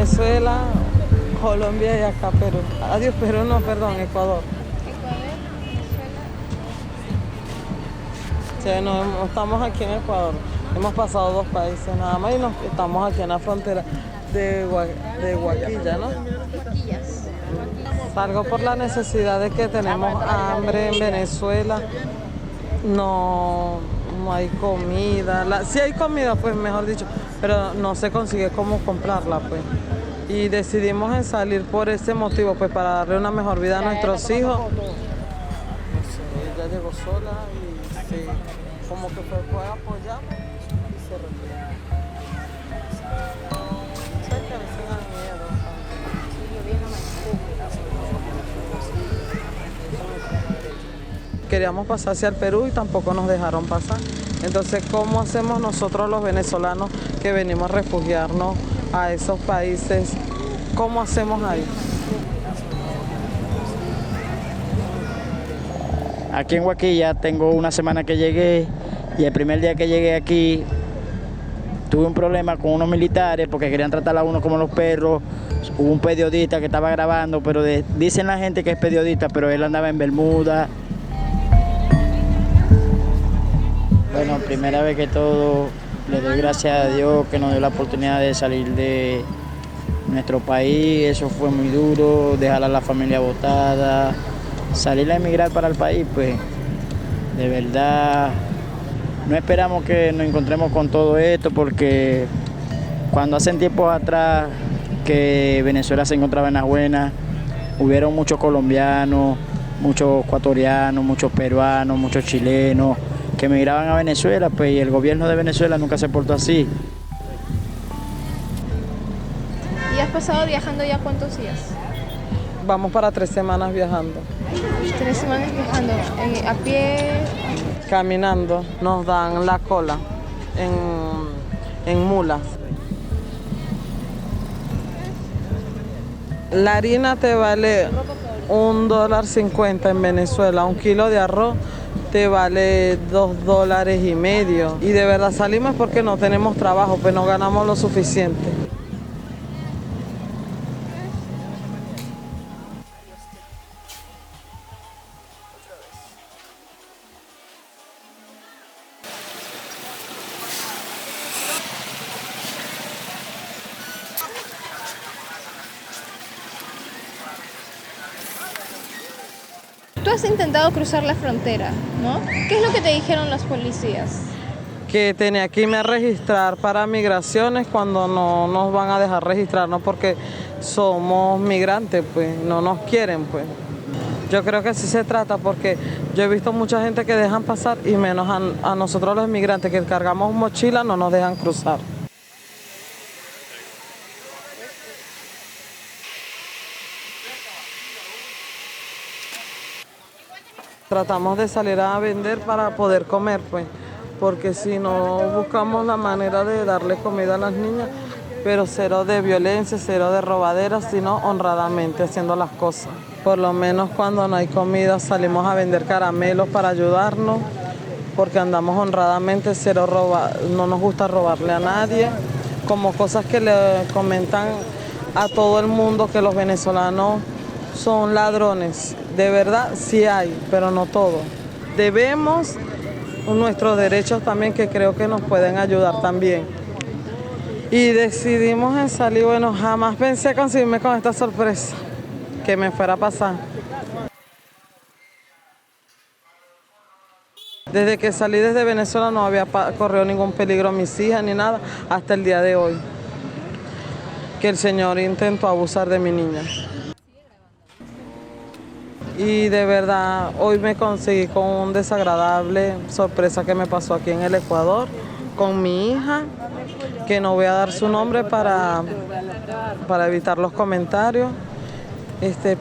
Venezuela, Colombia y acá Perú. Adiós, Perú, no, perdón, Ecuador. Ecuador, Venezuela. Sí, no, estamos aquí en Ecuador. Hemos pasado 2 países nada más y estamos aquí en la frontera de Guaquilla, ¿no? Guaquillas. Salgo por la necesidad de que tenemos hambre en Venezuela. No, no hay comida. Sí hay comida, pues mejor dicho, pero no se consigue cómo comprarla, pues. Y decidimos en salir por ese motivo, pues para darle una mejor vida a nuestros hijos. No sé, ella llegó sola y sí, como que fue a apoyar y se retiró. ¿Sabes que a veces da miedo? Queríamos pasar hacia el Perú y tampoco nos dejaron pasar. Entonces, ¿cómo hacemos nosotros los venezolanos que venimos a refugiarnos a esos países? ¿Cómo hacemos ahí? Aquí en Guaquilla tengo una semana que llegué y el primer día que llegué aquí tuve un problema con unos militares porque querían tratar a uno como los perros. Hubo un periodista que estaba grabando, pero dicen la gente que es periodista, pero él andaba en Bermuda. Bueno, primera vez que todo, le doy gracias a Dios que nos dio la oportunidad de salir de nuestro país. Eso fue muy duro, dejar a la familia botada, salir a emigrar para el país, pues de verdad no esperamos que nos encontremos con todo esto, porque cuando hace tiempos atrás que Venezuela se encontraba en las buenas, hubieron muchos colombianos, muchos ecuatorianos, muchos peruanos, muchos chilenos que emigraban a Venezuela, pues, y el gobierno de Venezuela nunca se portó así. ¿Y has pasado viajando ya cuántos días? Vamos para 3 semanas viajando. 3 semanas viajando. ¿A pie? Caminando, nos dan la cola en mulas. La harina te vale $1.50 en Venezuela, 1 kilo de arroz te vale $2.50. Y de verdad salimos porque no tenemos trabajo, pues no ganamos lo suficiente. Tú has intentado cruzar la frontera, ¿no? ¿Qué es lo que te dijeron los policías? Que tenía que irme a registrar para migraciones cuando no nos van a dejar registrarnos porque somos migrantes, pues no nos quieren, pues. Yo creo que así se trata porque yo he visto mucha gente que dejan pasar y menos a nosotros los inmigrantes que cargamos mochila no nos dejan cruzar. Tratamos de salir a vender para poder comer, pues, porque si no buscamos la manera de darle comida a las niñas, pero cero de violencia, cero de robaderas, sino honradamente haciendo las cosas. Por lo menos cuando no hay comida salimos a vender caramelos para ayudarnos, porque andamos honradamente, no nos gusta robarle a nadie, como cosas que le comentan a todo el mundo que los venezolanos son ladrones. De verdad sí hay, pero no todo. Debemos nuestros derechos también, que creo que nos pueden ayudar también. Y decidimos en salir, bueno, jamás pensé conseguirme con esta sorpresa que me fuera a pasar. Desde que salí desde Venezuela no había corrido ningún peligro a mis hijas ni nada, hasta el día de hoy, que el Señor intentó abusar de mi niña. Y de verdad, hoy me conseguí con una desagradable sorpresa que me pasó aquí en el Ecuador, con mi hija, que no voy a dar su nombre para evitar los comentarios.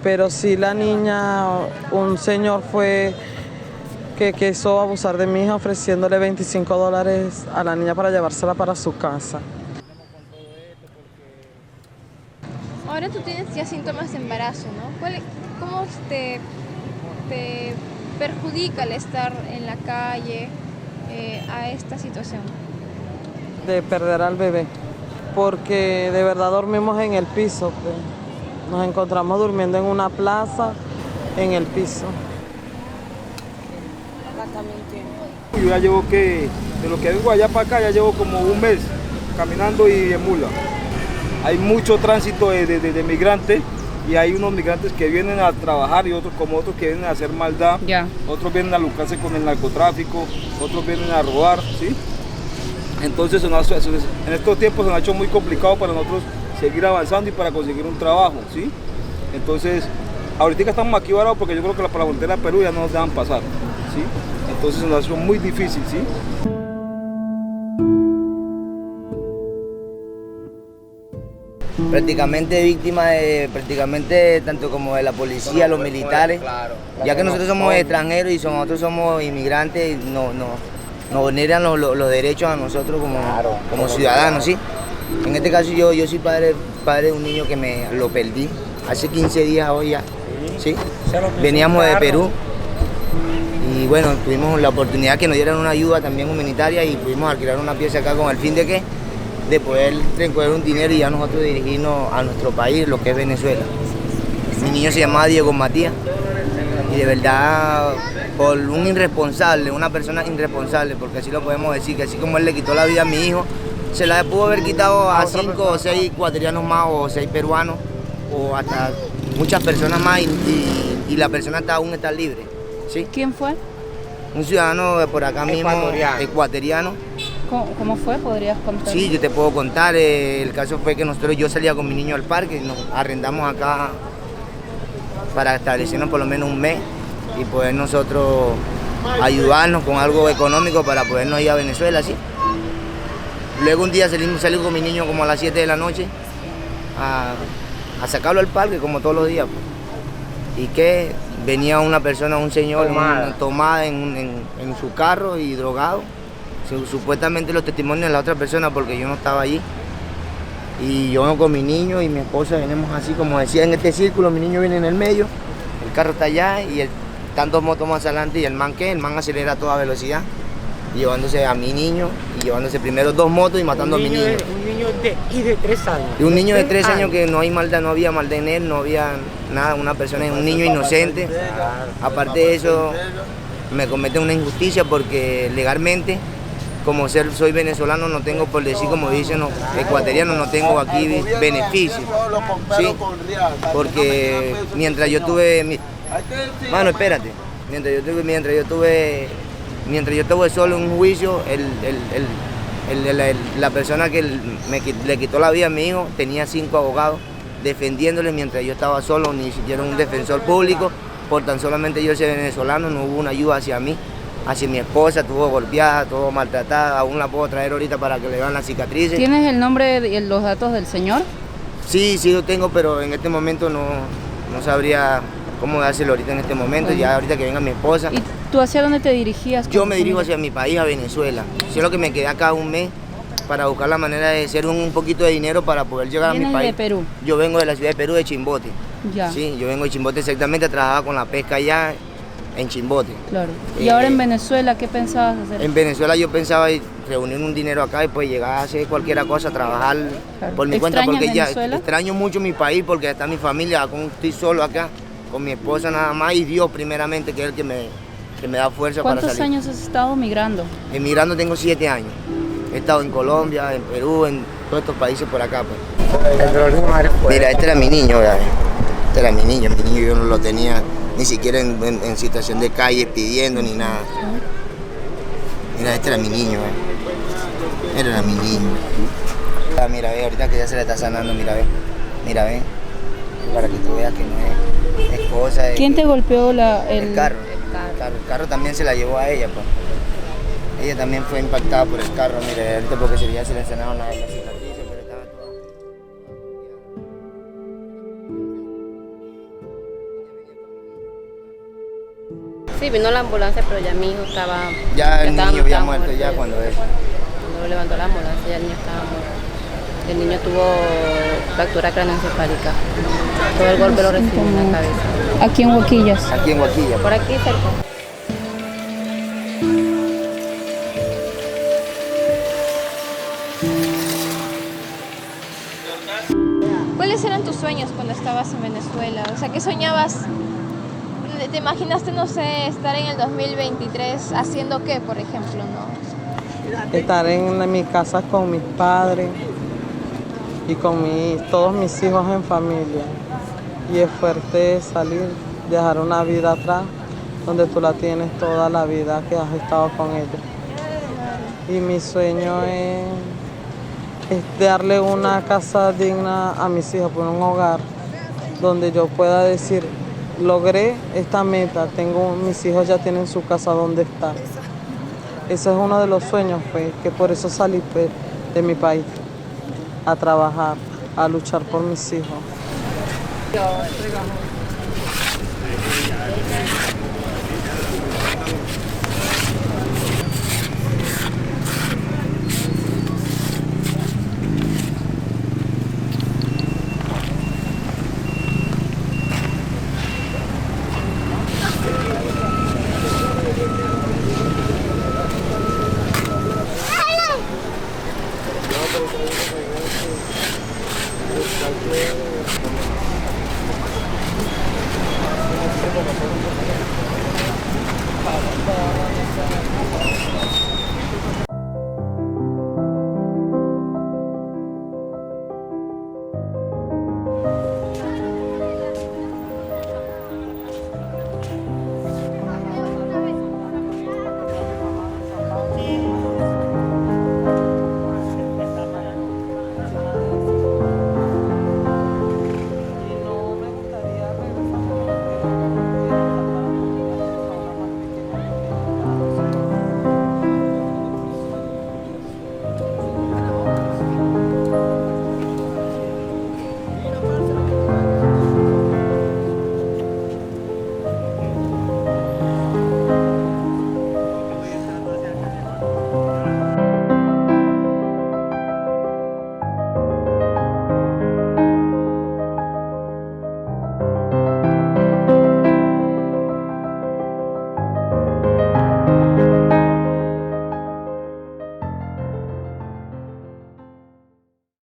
Pero sí, la niña, un señor fue que quiso abusar de mi hija ofreciéndole $25 a la niña para llevársela para su casa. Ahora tú tienes ya síntomas de embarazo, ¿no? ¿Cómo te perjudica el estar en la calle a esta situación? De perder al bebé. porque de verdad dormimos en el piso, pues. Nos encontramos durmiendo en una plaza, en el piso. Yo ya llevo que, de lo que vengo allá para acá, ya llevo como un mes caminando y en mula. Hay mucho tránsito de migrantes y hay unos migrantes que vienen a trabajar y otros como otros que vienen a hacer maldad. Otros vienen a lucrarse con el narcotráfico, otros vienen a robar, ¿sí? Entonces en estos tiempos se nos ha hecho muy complicado para nosotros seguir avanzando y para conseguir un trabajo, ¿sí? Entonces, ahorita estamos aquí varados porque yo creo que para la frontera de Perú ya no nos dejan pasar, ¿sí? Entonces se nos ha hecho muy difícil, ¿sí? Prácticamente víctima de tanto como de la policía, los militares, ya que nosotros somos extranjeros y nosotros somos inmigrantes, nos vulneran los derechos a nosotros como ciudadanos, ¿sí? En este caso yo soy padre de un niño que me lo perdí hace 15 días hoy ya, ¿sí? Veníamos de Perú y bueno, tuvimos la oportunidad que nos dieran una ayuda también humanitaria y pudimos alquilar una pieza acá con el fin de poder recoger un dinero y ya nosotros dirigirnos a nuestro país, lo que es Venezuela. Mi niño se llamaba Diego Matías y de verdad por un irresponsable, una persona irresponsable, porque así lo podemos decir, que así como él le quitó la vida a mi hijo, se la pudo haber quitado a 5 o 6 ecuatorianos más o 6 peruanos o hasta muchas personas más y la persona aún está libre, ¿sí? ¿Quién fue? Un ciudadano de por acá mismo, ecuatoriano. ¿Cómo fue? ¿Podrías contar? Sí, yo te puedo contar. El caso fue que yo salía con mi niño al parque, nos arrendamos acá para establecernos por lo menos un mes y poder nosotros ayudarnos con algo económico para podernos ir a Venezuela, ¿sí? Luego un día salí con mi niño como a las 7 de la noche a sacarlo al parque como todos los días, pues. Y que venía una persona, un señor tomada en su carro y drogado. Supuestamente los testimonios de la otra persona porque yo no estaba allí. Y yo con mi niño y mi esposa venimos así como decía en este círculo, mi niño viene en el medio, el carro está allá y están 2 motos más adelante y el man acelera a toda velocidad, llevándose a mi niño y llevándose primero 2 motos y matando a mi niño. Un niño de 3 años. Y un niño de 3 años que no había maldad en él, no había nada, un niño inocente. Aparte de eso, me cometen una injusticia porque legalmente, como soy venezolano, no tengo, por decir como dicen los ecuatorianos, no tengo aquí beneficios, ¿sí? Porque mientras yo tuve, mano, espérate, mientras yo estuve solo en un juicio, la persona que le quitó la vida a mi hijo tenía 5 abogados defendiéndole mientras yo estaba solo, ni siquiera un defensor público, por tan solamente yo ser venezolano, no hubo una ayuda hacia mí. Hacia mi esposa, estuvo golpeada, estuvo maltratada, aún la puedo traer ahorita para que le vean las cicatrices. ¿Tienes el nombre y los datos del señor? Sí lo tengo, pero en este momento no sabría cómo dárselo ahorita en este momento, ya ahorita que venga mi esposa. ¿Y tú hacia dónde te dirigías? Yo me dirijo hacia mi país, a Venezuela. Solo que me quedé acá un mes para buscar la manera de hacer un poquito de dinero para poder llegar a mi país. ¿Vienes de Perú? Yo vengo de la ciudad de Perú, de Chimbote. Ya. Sí, yo vengo de Chimbote exactamente, trabajaba con la pesca allá en Chimbote. Claro. ¿Y ahora en Venezuela qué pensabas hacer? En Venezuela yo pensaba reunir un dinero acá y pues llegar a hacer cualquier cosa, trabajar por mi cuenta, porque ya extraño mucho mi país porque está mi familia, estoy solo acá, con mi esposa nada más y Dios primeramente, que es el que me da fuerza para salir. ¿Cuántos años has estado migrando? Emigrando tengo 7 años. He estado en Colombia, en Perú, en todos estos países por acá. Pues. Mira, este era mi niño, ¿verdad? Este era mi niño yo no lo tenía ni siquiera en situación de calle pidiendo ni nada. Mira, este era mi niño, era mi niño. Mira, ve, ahorita que ya se le está sanando, mira, ve, para que tú veas que no es cosa de... ¿Quién te golpeó el carro? El carro también se la llevó a ella, pues. Ella también fue impactada por el carro, mira, ahorita porque ya se le sanaron las cicatrices, pero estaba todo... Sí, vino la ambulancia, pero ya mi hijo estaba... Ya el niño había muerto ya cuando él... Cuando lo levantó la ambulancia, ya el niño estaba muerto. El niño tuvo fractura craneoencefálica. Todo el golpe lo recibió en la cabeza. ¿Aquí en Huaquillas? Aquí en Huaquillas. Por aquí cerca. sueños cuando estabas en Venezuela? O sea, ¿qué soñabas? ¿Te imaginaste, no sé, estar en el 2023 haciendo qué, por ejemplo, no? Estar en mi casa con mis padres y con todos mis hijos en familia. Y es fuerte salir, dejar una vida atrás, donde tú la tienes toda la vida que has estado con ella. Y mi sueño es darle una casa digna a mis hijos, por un hogar donde yo pueda decir, logré esta meta, mis hijos ya tienen su casa donde estar. Ese es uno de los sueños, pues, que por eso salí, pues, de mi país, a trabajar, a luchar por mis hijos.